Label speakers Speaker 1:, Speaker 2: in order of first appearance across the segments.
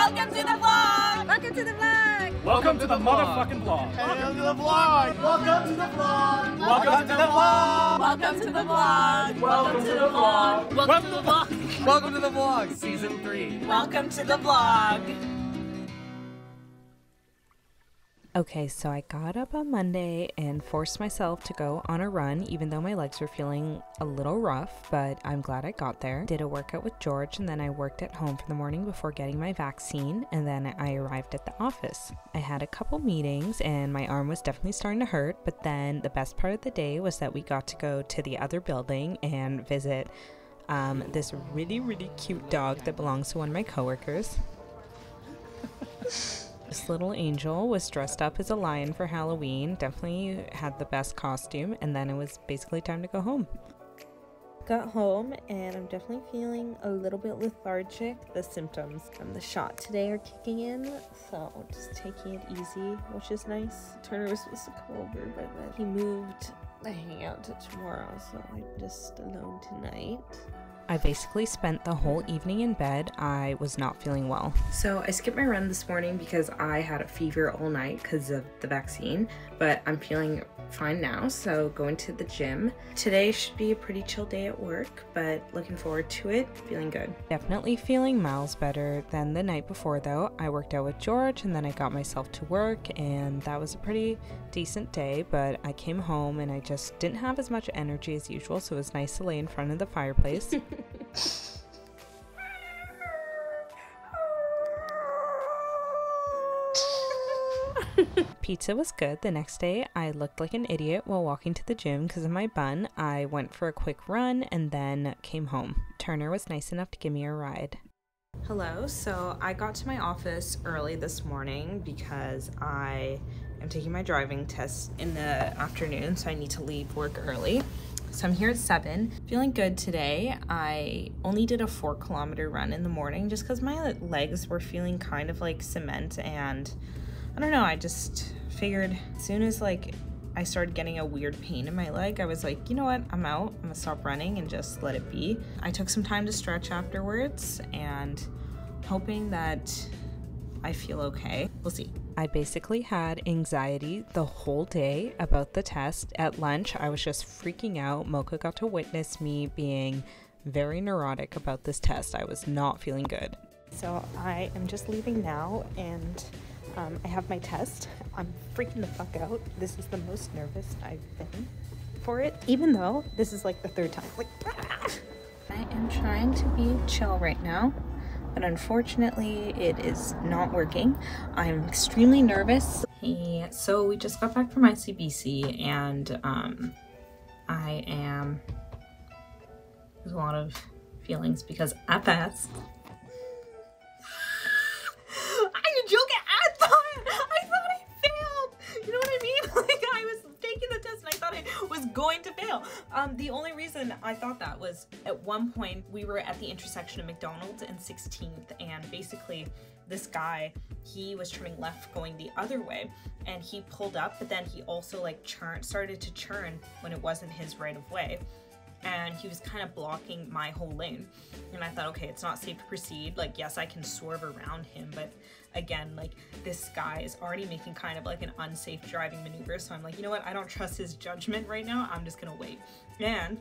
Speaker 1: Welcome to the vlog!
Speaker 2: Welcome to the vlog!
Speaker 3: Welcome to the motherfucking vlog!
Speaker 4: Welcome to the vlog! Welcome to the vlog!
Speaker 3: Welcome to the vlog!
Speaker 1: Welcome to the vlog!
Speaker 3: Welcome to the vlog!
Speaker 1: Welcome to the vlog!
Speaker 4: Welcome to the vlog, season 3.
Speaker 1: Welcome to the vlog!
Speaker 2: Okay, so I got up on Monday and forced myself to go on a run, even though my legs were feeling a little rough, but I'm glad I got there. Did a workout with George, and then I worked at home for the morning before getting my vaccine, and then I arrived at the office. I had a couple meetings, and my arm was definitely starting to hurt, but then the best part of the day was that we got to go to the other building and visit this really cute dog that belongs to one of my coworkers. This little angel was dressed up as a lion for Halloween, definitely had the best costume, and then it was basically time to go home. Got home and I'm definitely feeling a little bit lethargic. The symptoms from the shot today are kicking in, so just taking it easy, which is nice. Turner was supposed to come over, but then he moved the hangout to tomorrow, so I'm just alone tonight. I basically spent the whole evening in bed. I was not feeling well. So I skipped my run this morning because I had a fever all night because of the vaccine, but I'm feeling fine now, so going to the gym. Today should be a pretty chill day at work, but looking forward to it, feeling good. Definitely feeling miles better than the night before though. I worked out with George and then I got myself to work, and that was a pretty decent day, but I came home and I just didn't have as much energy as usual, so it was nice to lay in front of the fireplace. Pizza was good. The next day I looked like an idiot while walking to the gym because of my bun. I went for a quick run and then came home. Turner was nice enough to give me a ride. Hello, so I got to my office early this morning because I am taking my driving test in the afternoon, so I need to leave work early. So I'm here at 7, feeling good today. I only did a 4-kilometer run in the morning just because my legs were feeling kind of like cement, and I don't know, I just figured as soon as I started getting a weird pain in my leg, I was like, you know what, I'm out, I'm gonna stop running and just let it be. I took some time to stretch afterwards and hoping that I feel okay. We'll see. I basically had anxiety the whole day about the test. At lunch, I was just freaking out. Mocha got to witness me being very neurotic about this test. I was not feeling good. So I am just leaving now, and I have my test. I'm freaking the fuck out. This is the most nervous I've been for it, even though this is like the 3rd time. I am trying to be chill right now, but unfortunately it is not working. I'm extremely nervous. So we just got back from ICBC, and there's a lot of feelings because at best, I'm joking. I thought I failed. You know what I mean? Like, I was taking the test and I thought I was going to fail. The only reason I thought that was at one point we were at the intersection of McDonald's and 16th, and basically this guy, he was turning left going the other way, and he pulled up, but then he also started to churn when it wasn't his right of way. And he was kind of blocking my whole lane, and I thought, okay, it's not safe to proceed. Yes, I can swerve around him, but again, this guy is already making kind of an unsafe driving maneuver, so I'm like, you know what, I don't trust his judgment right now, I'm just gonna wait. And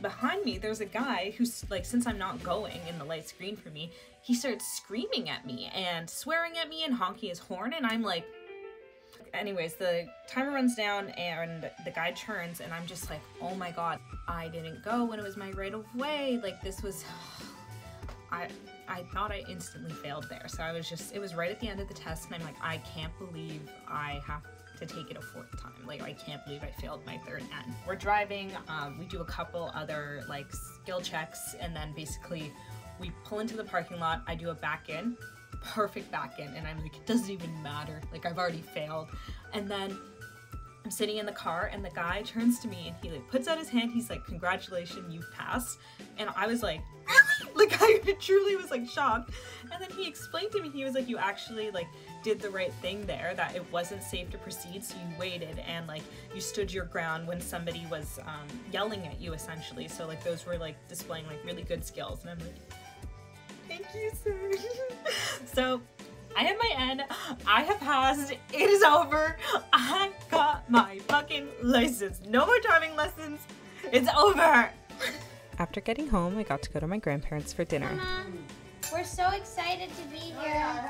Speaker 2: behind me there's a guy who's since I'm not going in the light screen for me, he starts screaming at me and swearing at me and honking his horn, and I'm like, anyways, the timer runs down and the guy turns, and I'm just like, oh my god, I didn't go when it was my right of way. This was, I thought I instantly failed there. So it was right at the end of the test, and I'm like, I can't believe I have to take it a 4th time. I can't believe I failed my 3rd N. We're driving, we do a couple other skill checks, and then basically we pull into the parking lot, I do a back in, perfect back in, and I'm like, it doesn't even matter, I've already failed. And then I'm sitting in the car, and the guy turns to me and he puts out his hand, he's like, congratulations, you've passed. And I was like, really? I truly was shocked. And then he explained to me, he was like, you actually did the right thing there, that it wasn't safe to proceed, so you waited and you stood your ground when somebody was yelling at you, essentially. So those were displaying really good skills. And I'm like, thank you, sir. So I have my N. I have passed. It is over. I got my fucking license. No more driving lessons. It's over.
Speaker 5: After getting home, I got to go to my grandparents for dinner.
Speaker 6: Mama, we're so excited to be here.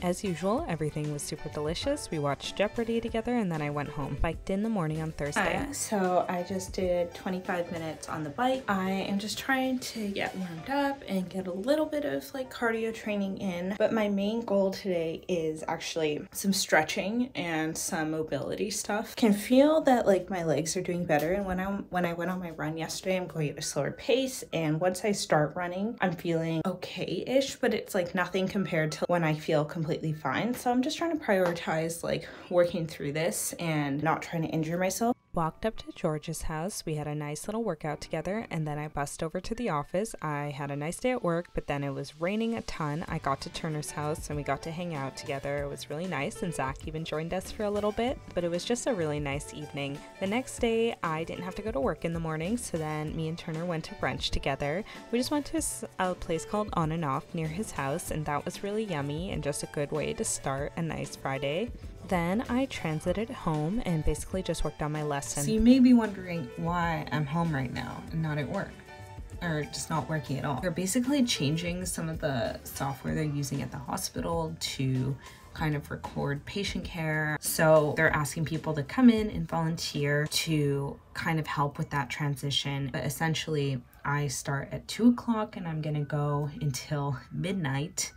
Speaker 5: As usual, everything was super delicious. We watched Jeopardy together and then I went home. Biked in the morning on Thursday.
Speaker 2: So I just did 25 minutes on the bike. I am just trying to get warmed up and get a little bit of like cardio training in. But my main goal today is actually some stretching and some mobility stuff. Can feel that like my legs are doing better, and when I went on my run yesterday, I'm going at a slower pace, and once I start running, I'm feeling okay-ish, but it's like nothing compared to when I feel completely fine. So I'm just trying to prioritize like working through this and not trying to injure myself.
Speaker 5: Walked up to George's house. We had a nice little workout together, and then I bussed over to the office. I had a nice day at work, but then it was raining a ton. I got to Turner's house and we got to hang out together. It was really nice, and Zach even joined us for a little bit, but it was just a really nice evening. The next day, I didn't have to go to work in the morning, so then me and Turner went to brunch together. We just went to a place called On and Off near his house, and that was really yummy and just a good way to start a nice Friday. Then I transited home and basically just worked on my lesson.
Speaker 2: So you may be wondering why I'm home right now and not at work, or just not working at all. They're basically changing some of the software they're using at the hospital to kind of record patient care. So they're asking people to come in and volunteer to kind of help with that transition. But essentially, I start at 2 o'clock and I'm gonna go until midnight,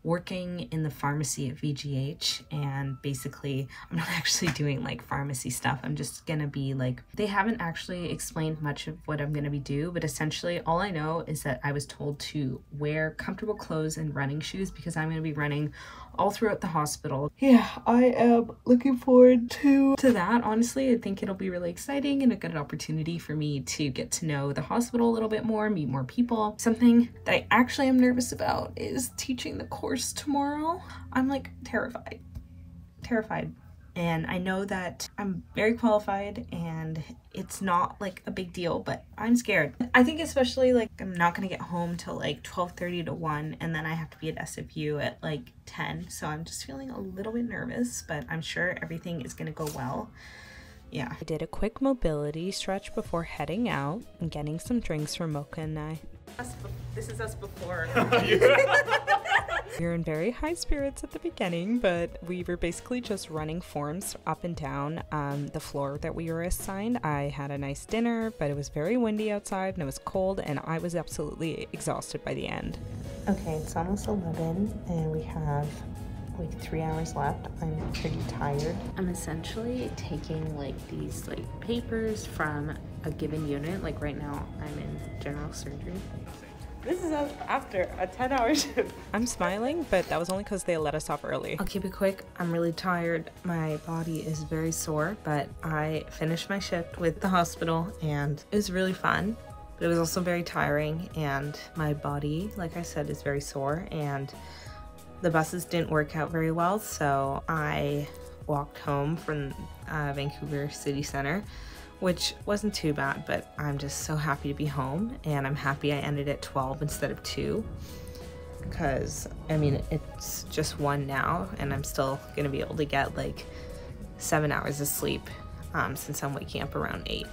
Speaker 2: working in the pharmacy at VGH. And basically I'm not actually doing like pharmacy stuff. I'm just gonna be like, they haven't actually explained much of what I'm gonna be doing, but essentially all I know is that I was told to wear comfortable clothes and running shoes because I'm gonna be running all throughout the hospital. Yeah, I am looking forward to that. Honestly, I think it'll be really exciting and a good opportunity for me to get to know the hospital a little bit more, meet more people. Something that I actually am nervous about is teaching the course tomorrow. I'm like terrified. And I know that I'm very qualified and it's not like a big deal, but I'm scared. I think especially like I'm not gonna get home till like 12:30 to 1, and then I have to be at SFU at like 10. So I'm just feeling a little bit nervous, but I'm sure everything is gonna go well. Yeah.
Speaker 5: I did a quick mobility stretch before heading out and getting some drinks from Mocha and I.
Speaker 2: This is us before.
Speaker 5: We were in very high spirits at the beginning, but we were basically just running forms up and down the floor that we were assigned. I had a nice dinner, but it was very windy outside and it was cold, and I was absolutely exhausted by the end.
Speaker 2: Okay, it's almost 11 and we have like 3 hours left. I'm pretty tired. I'm essentially taking like these like papers from a given unit. Like right now I'm in general surgery. This is us after a 10-hour shift.
Speaker 5: I'm smiling, but that was only because they let us off early.
Speaker 2: I'll keep it quick. I'm really tired. My body is very sore, but I finished my shift with the hospital and it was really fun. But it was also very tiring, and my body, like I said, is very sore, and the buses didn't work out very well, so I walked home from Vancouver City Centre, which wasn't too bad, but I'm just so happy to be home, and I'm happy I ended at 12 instead of 2, because I mean it's just 1 now and I'm still gonna be able to get like 7 hours of sleep since I'm waking up around 8.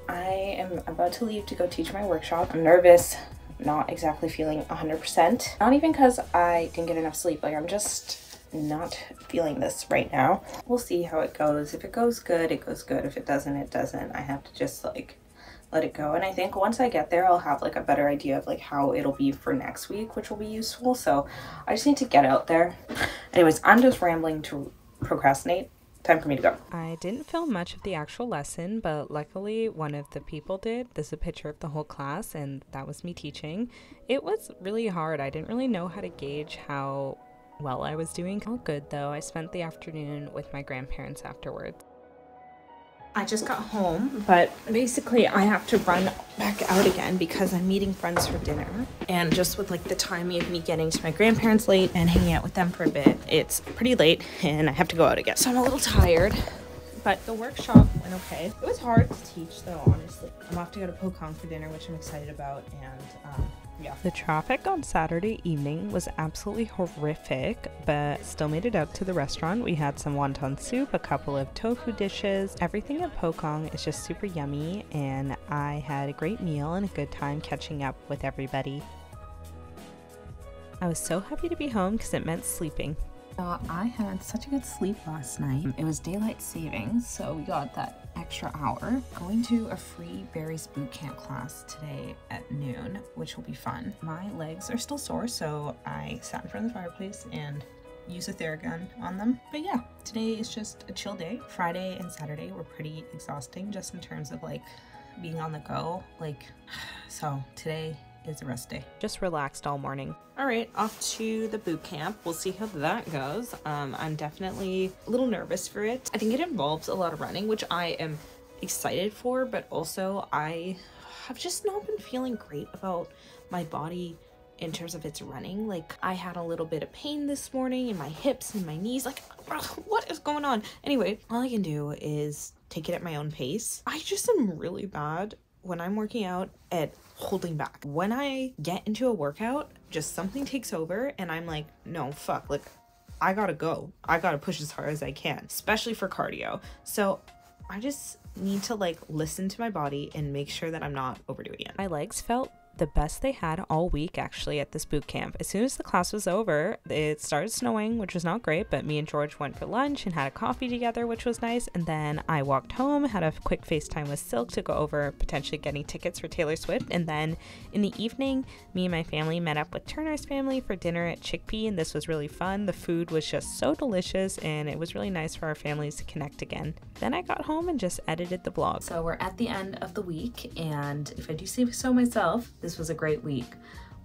Speaker 2: I am about to leave to go teach my workshop. I'm nervous, not exactly feeling 100%, not even because I didn't get enough sleep. Like I'm just not feeling this right now. We'll see how it goes. If it goes good, it goes good. If it doesn't, it doesn't. I have to just like let it go. And I think once I get there, I'll have like a better idea of like how it'll be for next week, which will be useful. So I just need to get out there. Anyways, I'm just rambling to procrastinate. Time for me to go.
Speaker 5: I didn't film much of the actual lesson, but luckily one of the people did. This is a picture of the whole class, and that was me teaching. It was really hard. I didn't really know how to gauge how well I was doing. All good though. I spent the afternoon with my grandparents afterwards.
Speaker 2: I just got home, but basically I have to run back out again because I'm meeting friends for dinner. And just with like the timing of me getting to my grandparents late and hanging out with them for a bit, it's pretty late and I have to go out again. So I'm a little tired, but the workshop went okay. It was hard to teach though, honestly. I'm off to go to Pocong for dinner, which I'm excited about, and Yeah.
Speaker 5: The traffic on Saturday evening was absolutely horrific, but still made it out to the restaurant. We had some wonton soup, a couple of tofu dishes. Everything at Pokong is just super yummy, and I had a great meal and a good time catching up with everybody. I was so happy to be home because it meant sleeping.
Speaker 2: So I had such a good sleep last night. It was daylight savings, so we got that extra hour. Going to a free berries boot camp class today at noon, which will be fun. My legs are still sore, so I sat in front of the fireplace and used a Theragun on them. But yeah, today is just a chill day. Friday and Saturday were pretty exhausting just in terms of like being on the go. So today is a rest day.
Speaker 5: Just relaxed all morning.
Speaker 2: All right, off to the boot camp. We'll see how that goes. I'm definitely a little nervous for it. I think it involves a lot of running, which I am excited for, but also I have just not been feeling great about my body in terms of its running. Like, I had a little bit of pain this morning in my hips and my knees. Like, what is going on? Anyway, all I can do is take it at my own pace. I just am really bad when I'm working out at holding back. When I get into a workout, just something takes over and I'm like, no, fuck, like, I gotta go. I gotta push as hard as I can, especially for cardio. So I just need to like listen to my body and make sure that I'm not overdoing it.
Speaker 5: My legs felt the best they had all week actually at this boot camp. As soon as the class was over, it started snowing, which was not great, but me and George went for lunch and had a coffee together, which was nice. And then I walked home, had a quick FaceTime with Silk to go over potentially getting tickets for Taylor Swift. And then in the evening, me and my family met up with Turner's family for dinner at Chickpea, and this was really fun. The food was just so delicious and it was really nice for our families to connect again. Then I got home and just edited the vlog.
Speaker 2: So we're at the end of the week, and if I do say so myself, this was a great week.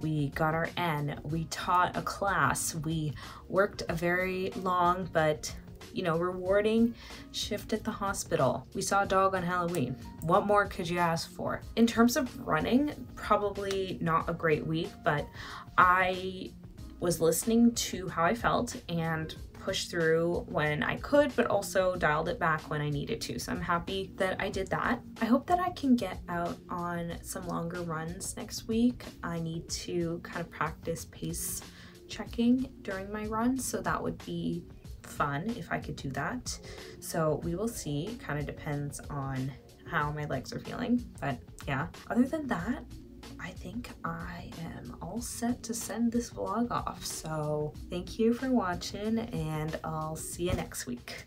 Speaker 2: We got our N, we taught a class, we worked a very long but, you know, rewarding shift at the hospital. We saw a dog on Halloween. What more could you ask for? In terms of running, probably not a great week, but I was listening to how I felt and pushed through when I could, but also dialed it back when I needed to. So I'm happy that I did that. I hope that I can get out on some longer runs next week. I need to kind of practice pace checking during my runs, so that would be fun if I could do that. So we will see. Kind of depends on how my legs are feeling, but yeah. Other than that, I think I am all set to send this vlog off. So thank you for watching, and I'll see you next week.